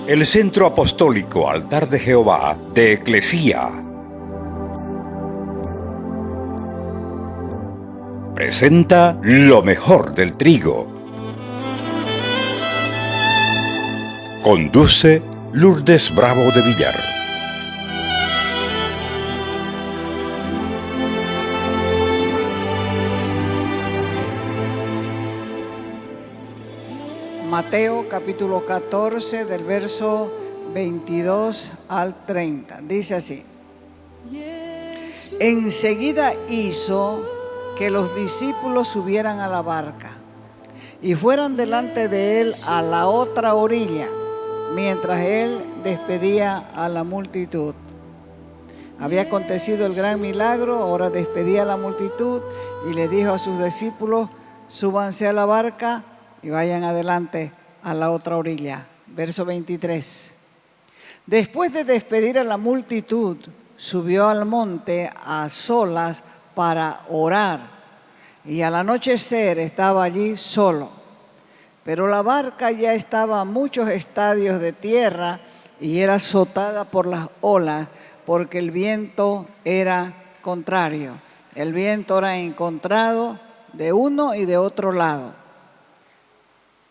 El Centro Apostólico Altar de Jehová de Eclesía presenta lo mejor del trigo. Conduce Lourdes Bravo de Villar. Mateo capítulo 14 del verso 22 al 30. Dice así: enseguida hizo que los discípulos subieran a la barca y fueran delante de él a la otra orilla, mientras él despedía a la multitud. Había acontecido el gran milagro, ahora despedía a la multitud y le dijo a sus discípulos: súbanse a la barca y vayan adelante a la otra orilla. Verso 23. Después de despedir a la multitud, subió al monte a solas para orar, y al anochecer estaba allí solo. Pero la barca ya estaba a muchos estadios de tierra y era azotada por las olas, porque el viento era contrario. El viento era encontrado de uno y de otro lado.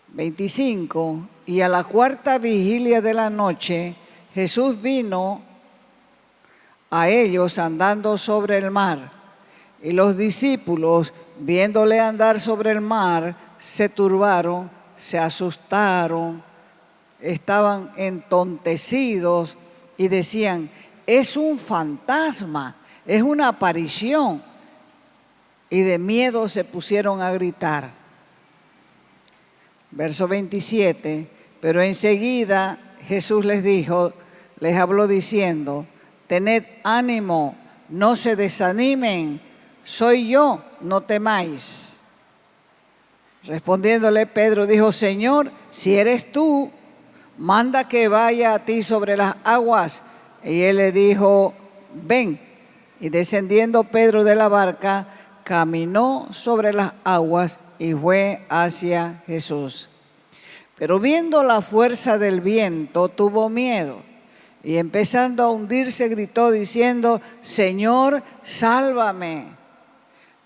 25. Y a la cuarta vigilia de la noche, Jesús vino a ellos andando sobre el mar. Y los discípulos, viéndole andar sobre el mar, se turbaron, se asustaron, estaban entontecidos y decían: es un fantasma, es una aparición. Y de miedo se pusieron a gritar. Verso 27, pero enseguida Jesús les habló diciendo: tened ánimo, no se desanimen, soy yo, no temáis. Respondiéndole Pedro dijo: Señor, si eres tú, manda que vaya a ti sobre las aguas. Y él le dijo: ven. Y descendiendo Pedro de la barca, caminó sobre las aguas y fue hacia Jesús. Pero viendo la fuerza del viento, tuvo miedo, y empezando a hundirse, gritó diciendo: Señor, sálvame.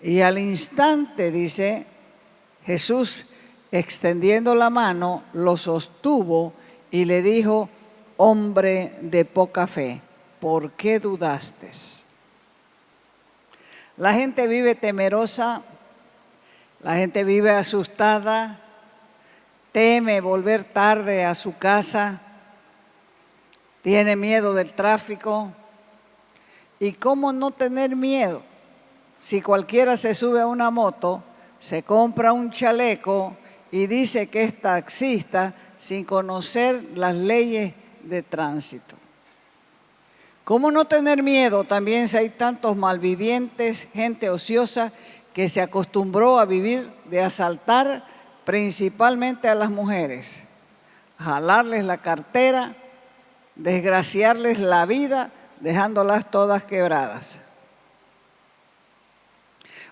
Y al instante, dice, Jesús, extendiendo la mano, lo sostuvo y le dijo: hombre de poca fe, ¿por qué dudaste? La gente vive temerosa, la gente vive asustada, teme volver tarde a su casa, tiene miedo del tráfico. ¿Y cómo no tener miedo? Si cualquiera se sube a una moto, se compra un chaleco y dice que es taxista sin conocer las leyes de tránsito. ¿Cómo no tener miedo también si hay tantos malvivientes, gente ociosa que se acostumbró a vivir de asaltar principalmente a las mujeres, jalarles la cartera, desgraciarles la vida, dejándolas todas quebradas?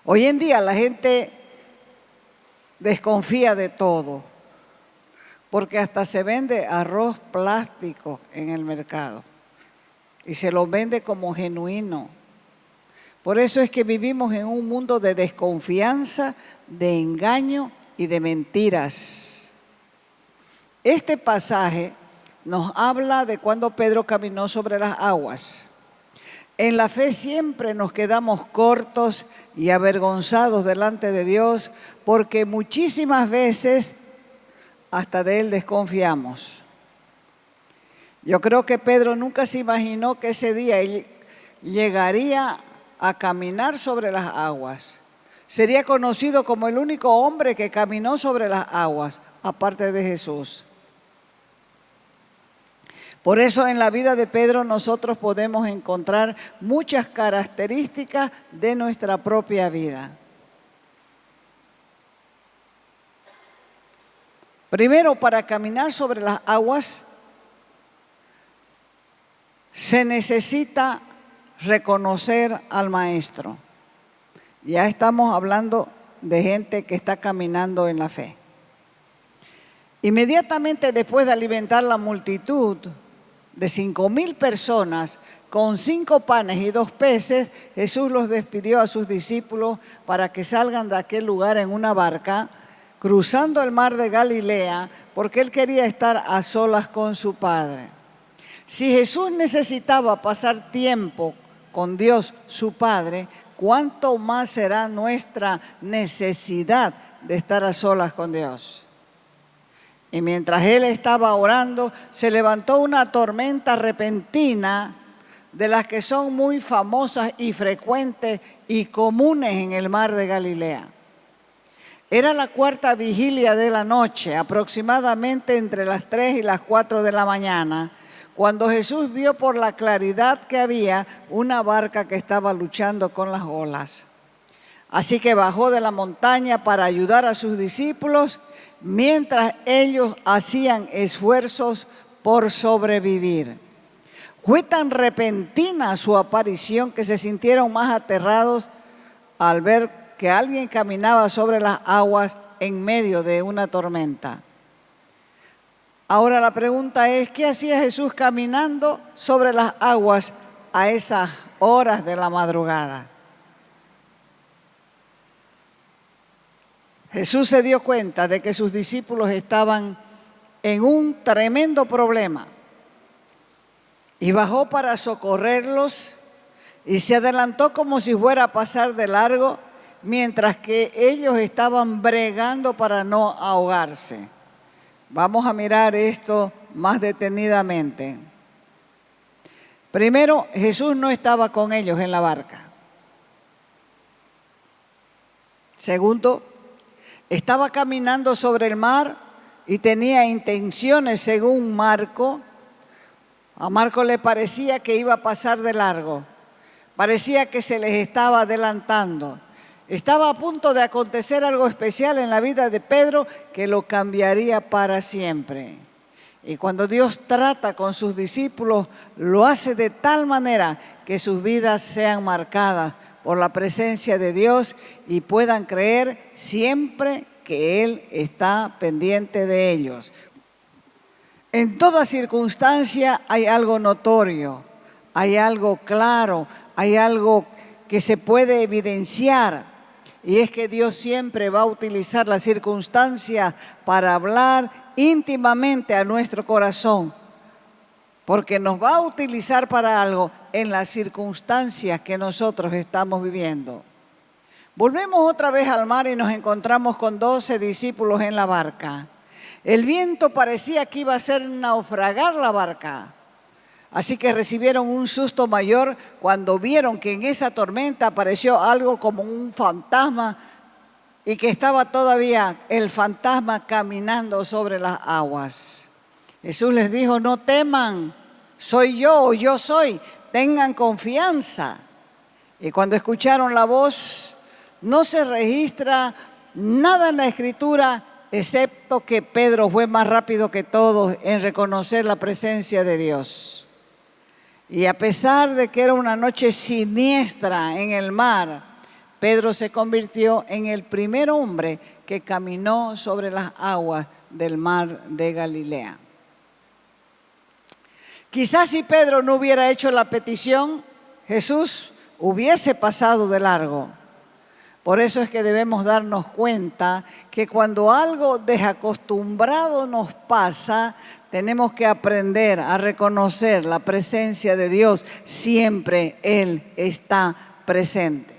Hoy en día la gente desconfía de todo, porque hasta se vende arroz plástico en el mercado y se lo vende como genuino. Por eso es que vivimos en un mundo de desconfianza, de engaño y de mentiras. Este pasaje nos habla de cuando Pedro caminó sobre las aguas. En la fe siempre nos quedamos cortos y avergonzados delante de Dios, porque muchísimas veces hasta de Él desconfiamos. Yo creo que Pedro nunca se imaginó que ese día él llegaría a caminar sobre las aguas. Sería conocido como el único hombre que caminó sobre las aguas, aparte de Jesús. Por eso en la vida de Pedro nosotros podemos encontrar muchas características de nuestra propia vida. Primero, para caminar sobre las aguas se necesita reconocer al Maestro. Ya estamos hablando de gente que está caminando en la fe. Inmediatamente después de alimentar la multitud de 5,000 personas con 5 panes y 2 peces, Jesús los despidió a sus discípulos para que salgan de aquel lugar en una barca, cruzando el mar de Galilea, porque él quería estar a solas con su Padre. Si Jesús necesitaba pasar tiempo con Dios, su Padre, ¿cuánto más será nuestra necesidad de estar a solas con Dios? Y mientras él estaba orando, se levantó una tormenta repentina de las que son muy famosas y frecuentes y comunes en el mar de Galilea. Era la 4ª vigilia de la noche, aproximadamente entre las 3 y las 4 de la mañana, cuando Jesús vio por la claridad que había una barca que estaba luchando con las olas. Así que bajó de la montaña para ayudar a sus discípulos mientras ellos hacían esfuerzos por sobrevivir. Fue tan repentina su aparición que se sintieron más aterrados al ver que alguien caminaba sobre las aguas en medio de una tormenta. Ahora la pregunta es, ¿qué hacía Jesús caminando sobre las aguas a esas horas de la madrugada? Jesús se dio cuenta de que sus discípulos estaban en un tremendo problema y bajó para socorrerlos y se adelantó como si fuera a pasar de largo mientras que ellos estaban bregando para no ahogarse. Vamos a mirar esto más detenidamente. Primero, Jesús no estaba con ellos en la barca. Segundo, estaba caminando sobre el mar y tenía intenciones según Marco. A Marco le parecía que iba a pasar de largo. Parecía que se les estaba adelantando. Estaba a punto de acontecer algo especial en la vida de Pedro que lo cambiaría para siempre. Y cuando Dios trata con sus discípulos, lo hace de tal manera que sus vidas sean marcadas por la presencia de Dios y puedan creer siempre que Él está pendiente de ellos. En toda circunstancia hay algo notorio, hay algo claro, hay algo que se puede evidenciar. Y es que Dios siempre va a utilizar la circunstancia para hablar íntimamente a nuestro corazón, porque nos va a utilizar para algo en las circunstancias que nosotros estamos viviendo. Volvemos otra vez al mar y nos encontramos con 12 discípulos en la barca. El viento parecía que iba a hacer naufragar la barca. Así que recibieron un susto mayor cuando vieron que en esa tormenta apareció algo como un fantasma y que estaba todavía el fantasma caminando sobre las aguas. Jesús les dijo, no teman, soy yo soy, tengan confianza. Y cuando escucharon la voz, no se registra nada en la Escritura, excepto que Pedro fue más rápido que todos en reconocer la presencia de Dios. Y a pesar de que era una noche siniestra en el mar, Pedro se convirtió en el primer hombre que caminó sobre las aguas del mar de Galilea. Quizás si Pedro no hubiera hecho la petición, Jesús hubiese pasado de largo. Por eso es que debemos darnos cuenta que cuando algo desacostumbrado nos pasa, tenemos que aprender a reconocer la presencia de Dios. Siempre Él está presente.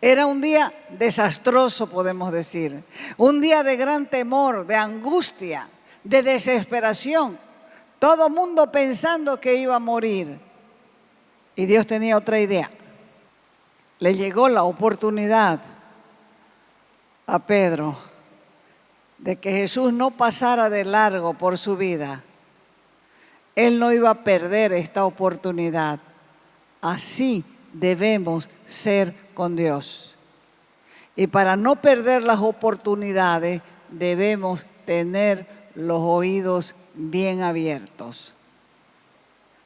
Era un día desastroso, podemos decir. Un día de gran temor, de angustia, de desesperación. Todo mundo pensando que iba a morir. Y Dios tenía otra idea. Le llegó la oportunidad a Pedro de que Jesús no pasara de largo por su vida. Él no iba a perder esta oportunidad. Así debemos ser con Dios. Y para no perder las oportunidades, debemos tener los oídos bien abiertos.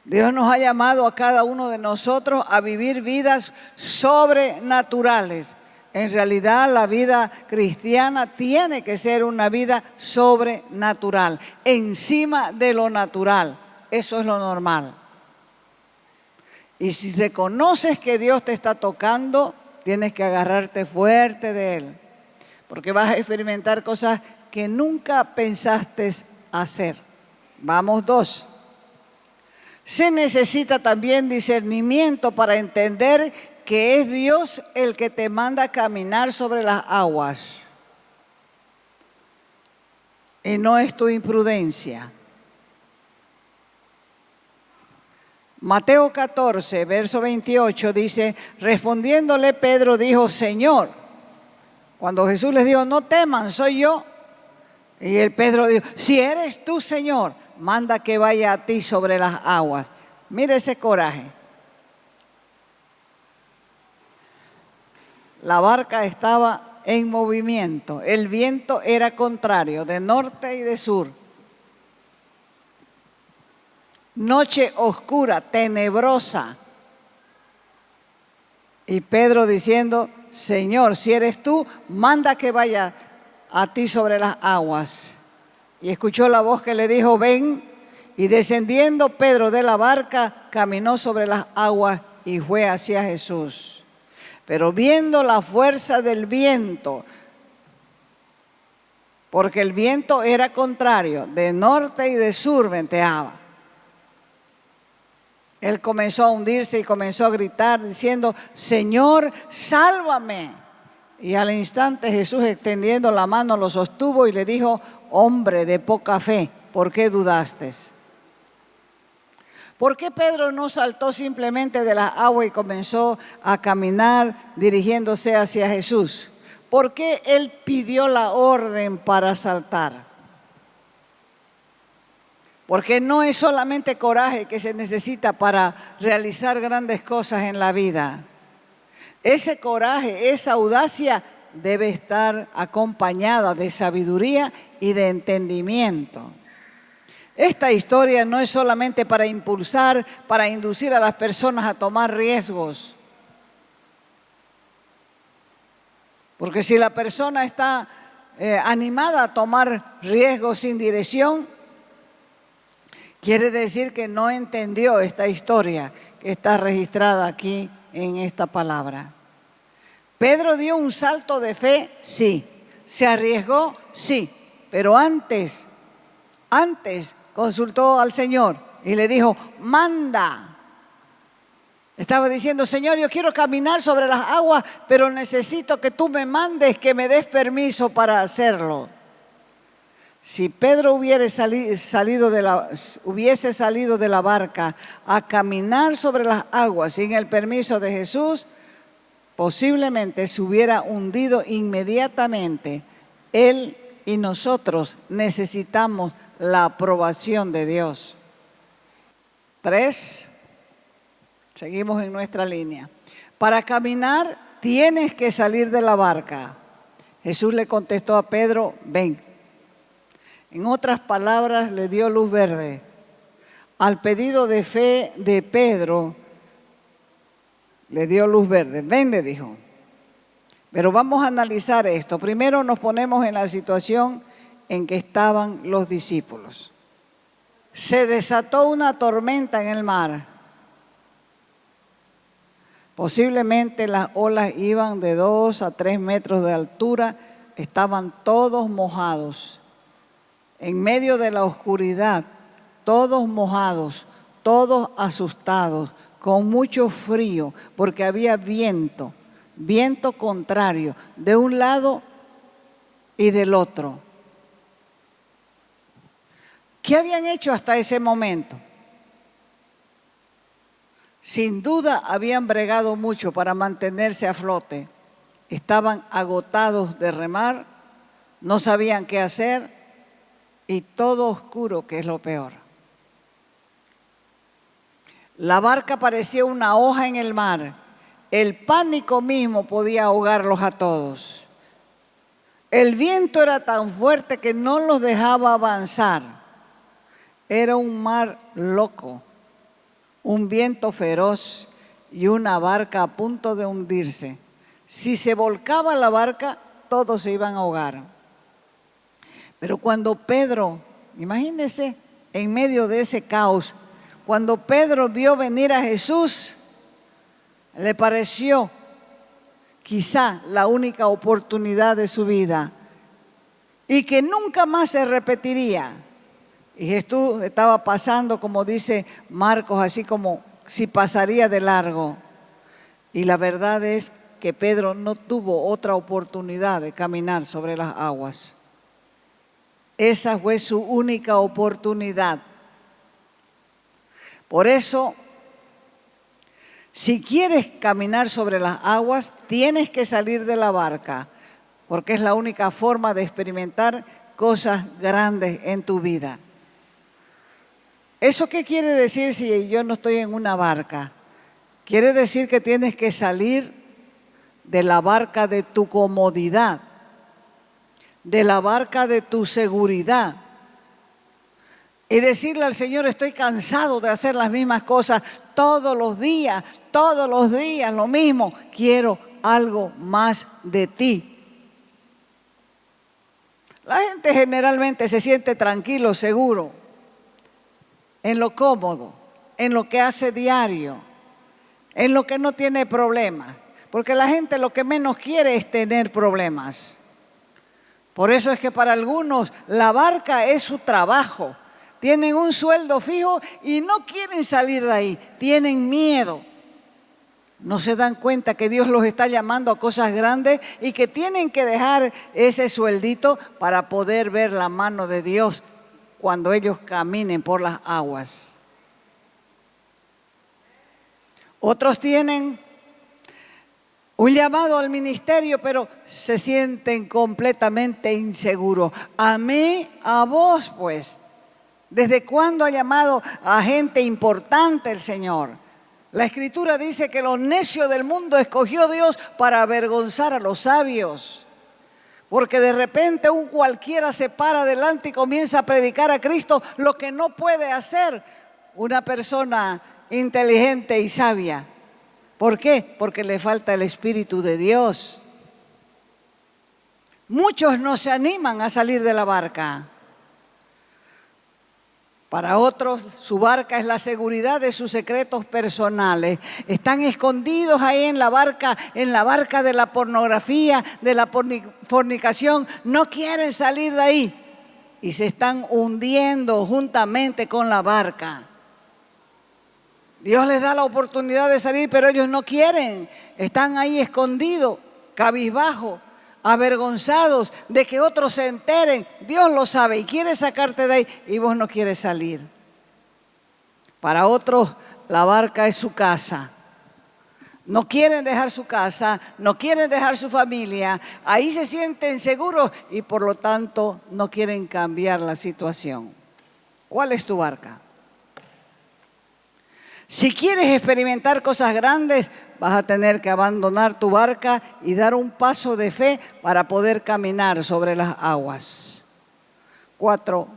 Dios nos ha llamado a cada uno de nosotros a vivir vidas sobrenaturales, En realidad la vida cristiana tiene que ser una vida sobrenatural, encima de lo natural. Eso es lo normal. Y si reconoces que Dios te está tocando, tienes que agarrarte fuerte de Él, porque vas a experimentar cosas que nunca pensaste hacer. Vamos, 2. Se necesita también discernimiento para entender que es Dios el que te manda a caminar sobre las aguas y no es tu imprudencia. Mateo 14, verso 28 dice, respondiéndole Pedro dijo, Señor, cuando Jesús les dijo, no teman, soy yo. Y el Pedro dijo, si eres tú, Señor, manda que vaya a ti sobre las aguas. Mire ese coraje. La barca estaba en movimiento, el viento era contrario, de norte y de sur. Noche oscura, tenebrosa. Y Pedro diciendo, Señor, si eres tú, manda que vaya a ti sobre las aguas. Y escuchó la voz que le dijo, ven. Y descendiendo Pedro de la barca, caminó sobre las aguas y fue hacia Jesús. Pero viendo la fuerza del viento, porque el viento era contrario, de norte y de sur venteaba, él comenzó a hundirse y comenzó a gritar diciendo, Señor, sálvame. Y al instante Jesús extendiendo la mano lo sostuvo y le dijo, hombre de poca fe, ¿por qué dudaste? ¿Por qué Pedro no saltó simplemente de la agua y comenzó a caminar dirigiéndose hacia Jesús? ¿Por qué él pidió la orden para saltar? Porque no es solamente coraje que se necesita para realizar grandes cosas en la vida. Ese coraje, esa audacia debe estar acompañada de sabiduría y de entendimiento. Esta historia no es solamente para impulsar, para inducir a las personas a tomar riesgos. Porque si la persona está animada a tomar riesgos sin dirección, quiere decir que no entendió esta historia que está registrada aquí en esta palabra. Pedro dio un salto de fe, sí. Se arriesgó, sí. Pero antes consultó al Señor y le dijo, manda. Estaba diciendo, Señor, yo quiero caminar sobre las aguas, pero necesito que tú me mandes, que me des permiso para hacerlo. Si Pedro hubiese salido de la barca a caminar sobre las aguas sin el permiso de Jesús, posiblemente se hubiera hundido inmediatamente. Él y nosotros necesitamos la aprobación de Dios. 3, seguimos en nuestra línea. Para caminar tienes que salir de la barca. Jesús le contestó a Pedro, ven. En otras palabras, le dio luz verde. Al pedido de fe de Pedro, le dio luz verde. Ven, le dijo. Pero vamos a analizar esto. Primero nos ponemos en la situación en que estaban los discípulos. Se desató una tormenta en el mar. Posiblemente las olas iban de 2 a 3 metros de altura. Estaban todos mojados. En medio de la oscuridad, todos mojados, todos asustados, con mucho frío, porque había viento contrario, de un lado y del otro. ¿Qué habían hecho hasta ese momento? Sin duda habían bregado mucho para mantenerse a flote. Estaban agotados de remar, no sabían qué hacer. Y todo oscuro, que es lo peor. La barca parecía una hoja en el mar. El pánico mismo podía ahogarlos a todos. El viento era tan fuerte que no los dejaba avanzar. Era un mar loco, un viento feroz y una barca a punto de hundirse. Si se volcaba la barca, todos se iban a ahogar. Pero cuando Pedro, imagínense, en medio de ese caos, cuando Pedro vio venir a Jesús, le pareció quizá la única oportunidad de su vida y que nunca más se repetiría. Y Jesús estaba pasando, como dice Marcos, así como si pasaría de largo. Y la verdad es que Pedro no tuvo otra oportunidad de caminar sobre las aguas. Esa fue su única oportunidad. Por eso, si quieres caminar sobre las aguas, tienes que salir de la barca, porque es la única forma de experimentar cosas grandes en tu vida. ¿Eso qué quiere decir si yo no estoy en una barca? Quiere decir que tienes que salir de la barca de tu comodidad, de la barca de tu seguridad, y decirle al Señor: estoy cansado de hacer las mismas cosas todos los días lo mismo. Quiero algo más de ti. La gente generalmente se siente tranquilo, seguro, en lo cómodo, en lo que hace diario, en lo que no tiene problemas. Porque la gente lo que menos quiere es tener problemas. Por eso es que para algunos la barca es su trabajo. Tienen un sueldo fijo y no quieren salir de ahí. Tienen miedo. No se dan cuenta que Dios los está llamando a cosas grandes y que tienen que dejar ese sueldito para poder ver la mano de Dios cuando ellos caminen por las aguas. Otros tienen un llamado al ministerio, pero se sienten completamente inseguros. A mí, a vos, pues. ¿Desde cuándo ha llamado a gente importante el Señor? La Escritura dice que los necios del mundo escogió Dios para avergonzar a los sabios. Porque de repente un cualquiera se para adelante y comienza a predicar a Cristo, lo que no puede hacer una persona inteligente y sabia. ¿Por qué? Porque le falta el Espíritu de Dios. Muchos no se animan a salir de la barca. Para otros, su barca es la seguridad de sus secretos personales. Están escondidos ahí en la barca de la pornografía, de la fornicación. No quieren salir de ahí y se están hundiendo juntamente con la barca. Dios les da la oportunidad de salir, pero ellos no quieren. Están ahí escondidos, cabizbajos, avergonzados de que otros se enteren. Dios lo sabe y quiere sacarte de ahí y vos no quieres salir. Para otros, la barca es su casa. No quieren dejar su casa, no quieren dejar su familia. Ahí se sienten seguros y por lo tanto no quieren cambiar la situación. ¿Cuál es tu barca? Si quieres experimentar cosas grandes, vas a tener que abandonar tu barca y dar un paso de fe para poder caminar sobre las aguas. 4.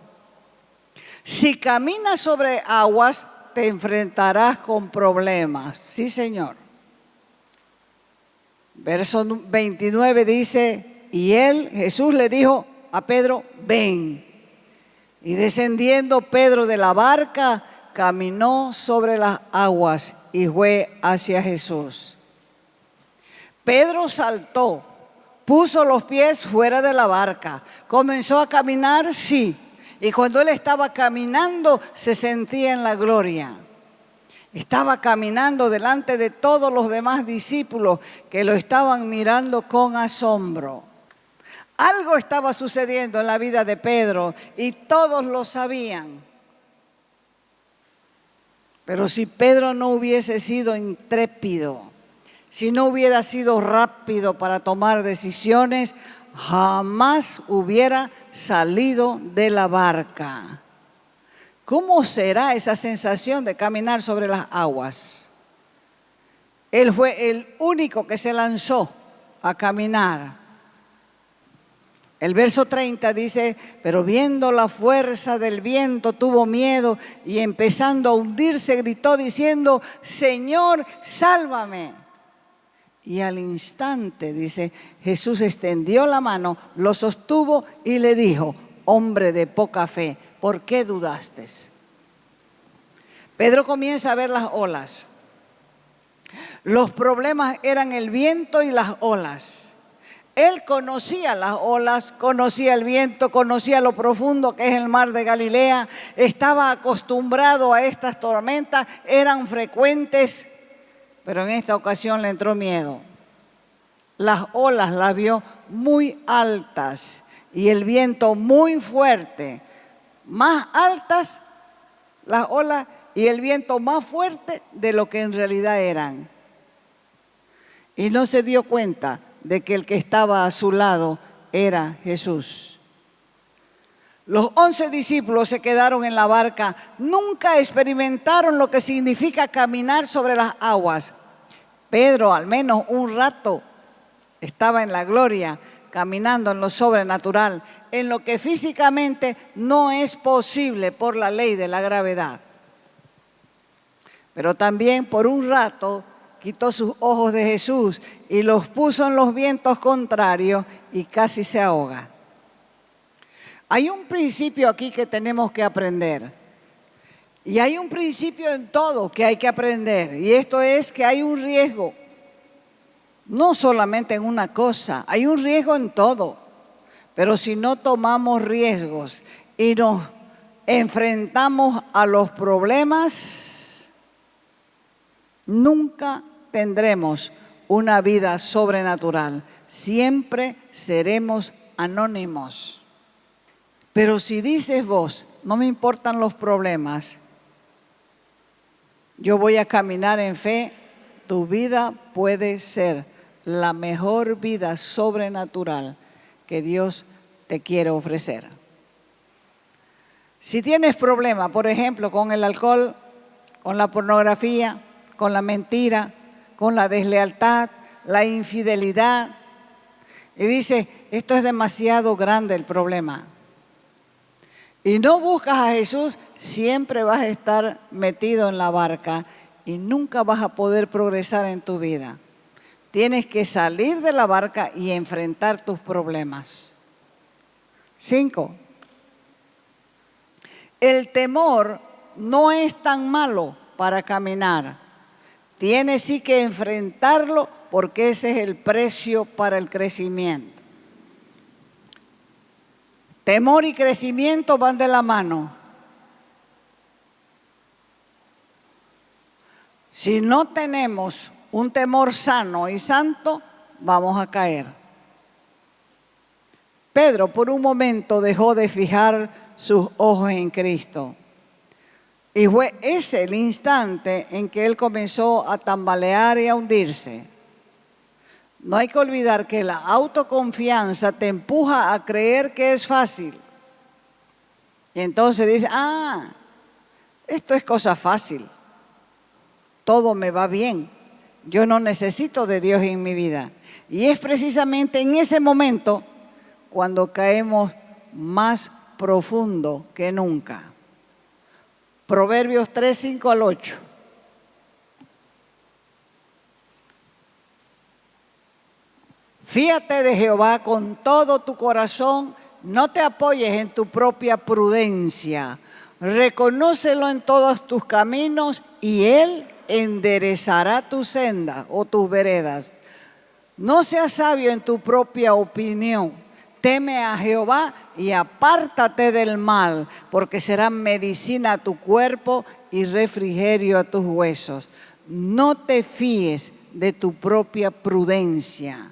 Si caminas sobre aguas, te enfrentarás con problemas. Sí, Señor. Verso 29 dice: y Jesús le dijo a Pedro: ven. Y descendiendo Pedro de la barca, caminó sobre las aguas y fue hacia Jesús. Pedro saltó, puso los pies fuera de la barca, comenzó a caminar, sí. Y cuando él estaba caminando, se sentía en la gloria. Estaba caminando delante de todos los demás discípulos que lo estaban mirando con asombro. Algo estaba sucediendo en la vida de Pedro y todos lo sabían. Pero si Pedro no hubiese sido intrépido, si no hubiera sido rápido para tomar decisiones, jamás hubiera salido de la barca. ¿Cómo será esa sensación de caminar sobre las aguas? Él fue el único que se lanzó a caminar. El verso 30 dice: pero viendo la fuerza del viento tuvo miedo y empezando a hundirse gritó diciendo: Señor, sálvame. Y al instante, dice, Jesús extendió la mano, lo sostuvo y le dijo: hombre de poca fe, ¿por qué dudaste? Pedro comienza a ver las olas. Los problemas eran el viento y las olas. Él conocía las olas, conocía el viento, conocía lo profundo que es el mar de Galilea, estaba acostumbrado a estas tormentas, eran frecuentes, pero en esta ocasión le entró miedo. Las olas las vio muy altas y el viento muy fuerte, más altas las olas y el viento más fuerte de lo que en realidad eran. Y no se dio cuenta de que el que estaba a su lado era Jesús. Los 11 discípulos se quedaron en la barca, nunca experimentaron lo que significa caminar sobre las aguas. Pedro, al menos un rato, estaba en la gloria, caminando en lo sobrenatural, en lo que físicamente no es posible por la ley de la gravedad. Pero también por un rato quitó sus ojos de Jesús y los puso en los vientos contrarios y casi se ahoga. Hay un principio aquí que tenemos que aprender. Y hay un principio en todo que hay que aprender. Y esto es que hay un riesgo. No solamente en una cosa, hay un riesgo en todo. Pero si no tomamos riesgos y nos enfrentamos a los problemas, nunca tendremos una vida sobrenatural. Siempre seremos anónimos. Pero si dices vos, no me importan los problemas, yo voy a caminar en fe, tu vida puede ser la mejor vida sobrenatural que Dios te quiere ofrecer. Si tienes problemas, por ejemplo, con el alcohol, con la pornografía, con la mentira, con la deslealtad, la infidelidad, y dices, esto es demasiado grande el problema, y no buscas a Jesús, siempre vas a estar metido en la barca y nunca vas a poder progresar en tu vida. Tienes que salir de la barca y enfrentar tus problemas. 5. El temor no es tan malo para caminar. Tienes sí que enfrentarlo porque ese es el precio para el crecimiento. Temor y crecimiento van de la mano. Si no tenemos un temor sano y santo, vamos a caer. Pedro por un momento dejó de fijar sus ojos en Cristo. Y fue ese el instante en que él comenzó a tambalear y a hundirse. No hay que olvidar que la autoconfianza te empuja a creer que es fácil. Y entonces dice, esto es cosa fácil. Todo me va bien. Yo no necesito de Dios en mi vida. Y es precisamente en ese momento cuando caemos más profundo que nunca. Proverbios 3, 5 al 8. Fíate de Jehová con todo tu corazón, no te apoyes en tu propia prudencia. Reconócelo en todos tus caminos y Él enderezará tu senda o tus veredas. No seas sabio en tu propia opinión. Teme a Jehová y apártate del mal, porque será medicina a tu cuerpo y refrigerio a tus huesos. No te fíes de tu propia prudencia.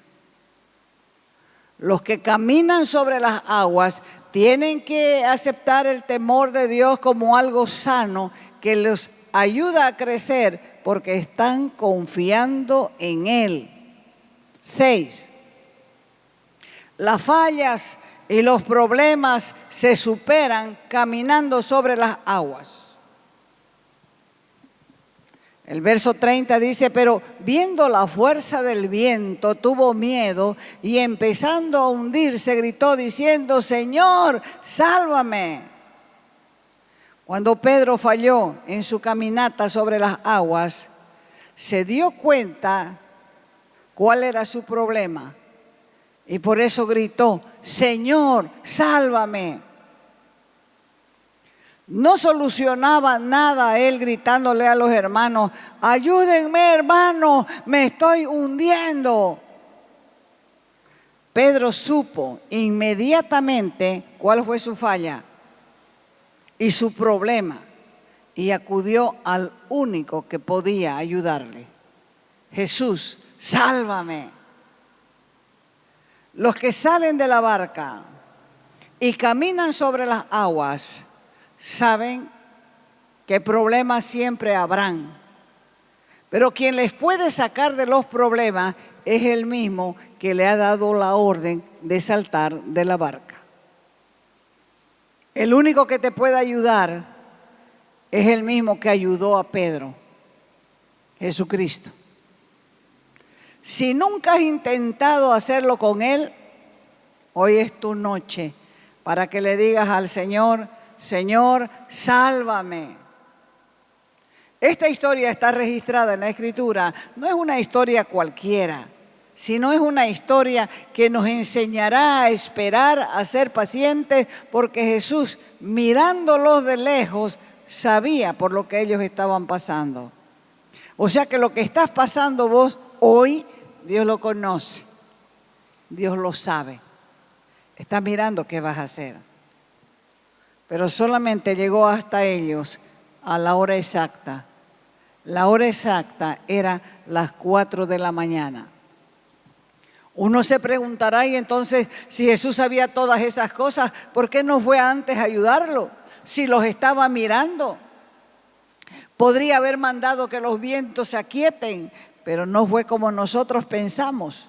Los que caminan sobre las aguas tienen que aceptar el temor de Dios como algo sano que los ayuda a crecer porque están confiando en Él. 6. Las fallas y los problemas se superan caminando sobre las aguas. El verso 30 dice, pero viendo la fuerza del viento, tuvo miedo y empezando a hundirse, gritó diciendo, Señor, sálvame. Cuando Pedro falló en su caminata sobre las aguas, se dio cuenta cuál era su problema. Y por eso gritó, Señor, sálvame. No solucionaba nada él gritándole a los hermanos, ayúdenme hermanos, me estoy hundiendo. Pedro supo inmediatamente cuál fue su falla y su problema y acudió al único que podía ayudarle. Jesús, sálvame. Los que salen de la barca y caminan sobre las aguas saben que problemas siempre habrán. Pero quien les puede sacar de los problemas es el mismo que le ha dado la orden de saltar de la barca. El único que te puede ayudar es el mismo que ayudó a Pedro, Jesucristo. Si nunca has intentado hacerlo con Él, hoy es tu noche para que le digas al Señor, Señor, sálvame. Esta historia está registrada en la Escritura. No es una historia cualquiera, sino es una historia que nos enseñará a esperar, a ser pacientes, porque Jesús, mirándolos de lejos, sabía por lo que ellos estaban pasando. O sea que lo que estás pasando vos hoy, Dios lo conoce, Dios lo sabe. Está mirando qué vas a hacer. Pero solamente llegó hasta ellos a la hora exacta. La hora exacta era las 4 de la mañana. Uno se preguntará, y entonces, si Jesús sabía todas esas cosas, ¿por qué no fue antes a ayudarlo? Si los estaba mirando. Podría haber mandado que los vientos se aquieten, pero no fue como nosotros pensamos.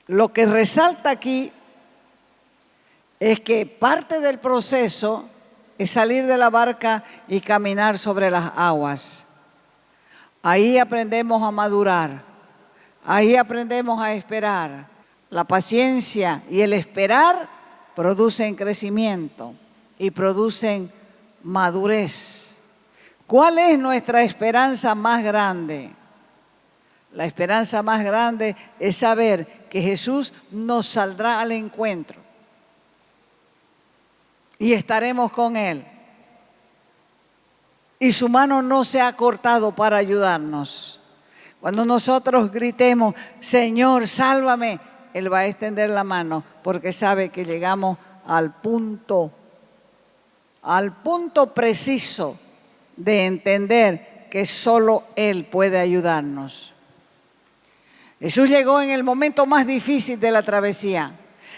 Lo que resalta aquí es que parte del proceso es salir de la barca y caminar sobre las aguas. Ahí aprendemos a madurar, ahí aprendemos a esperar. La paciencia y el esperar producen crecimiento y producen madurez. ¿Cuál es nuestra esperanza más grande? La esperanza más grande es saber que Jesús nos saldrá al encuentro y estaremos con Él. Y su mano no se ha cortado para ayudarnos. Cuando nosotros gritemos, Señor, sálvame, Él va a extender la mano porque sabe que llegamos al punto preciso de entender que solo Él puede ayudarnos. Jesús llegó en el momento más difícil de la travesía.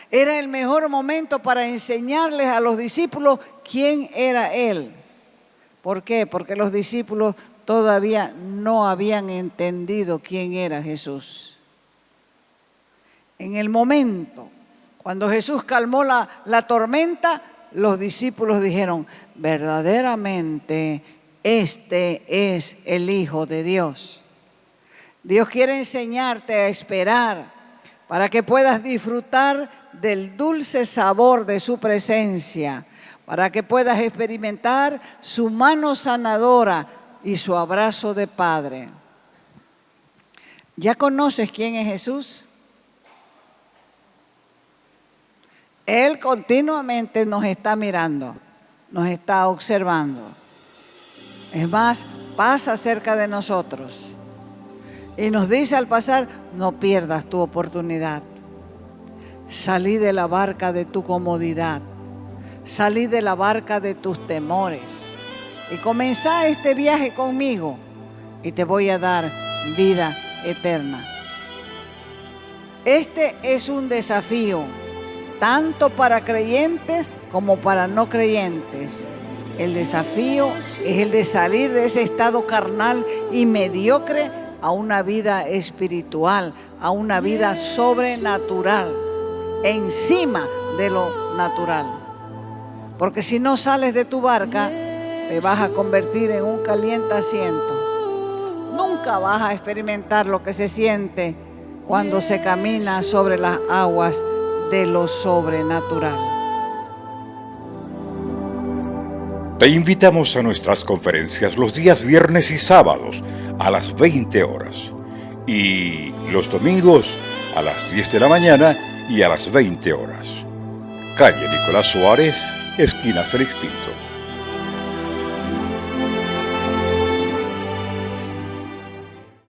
Era el mejor momento para enseñarles a los discípulos quién era Él. ¿Por qué? Porque los discípulos todavía no habían entendido quién era Jesús. En el momento, cuando Jesús calmó la tormenta, los discípulos dijeron, verdaderamente este es el Hijo de Dios. Dios quiere enseñarte a esperar para que puedas disfrutar del dulce sabor de su presencia, para que puedas experimentar su mano sanadora y su abrazo de Padre. ¿Ya conoces quién es Jesús? Él continuamente nos está mirando, nos está observando. Es más, pasa cerca de nosotros y nos dice al pasar, no pierdas tu oportunidad. Salí de la barca de tu comodidad, salí de la barca de tus temores y comenzá este viaje conmigo y te voy a dar vida eterna. Este es un desafío tanto para creyentes como para no creyentes. El desafío es el de salir de ese estado carnal y mediocre a una vida espiritual, a una vida sobrenatural, encima de lo natural. Porque si no sales de tu barca, te vas a convertir en un calientaciento. Nunca vas a experimentar lo que se siente cuando se camina sobre las aguas de lo sobrenatural. Te invitamos a nuestras conferencias los días viernes y sábados a las 20 horas. y los domingos a las 10 de la mañana y a las 20 horas. Calle Nicolás Suárez, esquina Félix Pinto.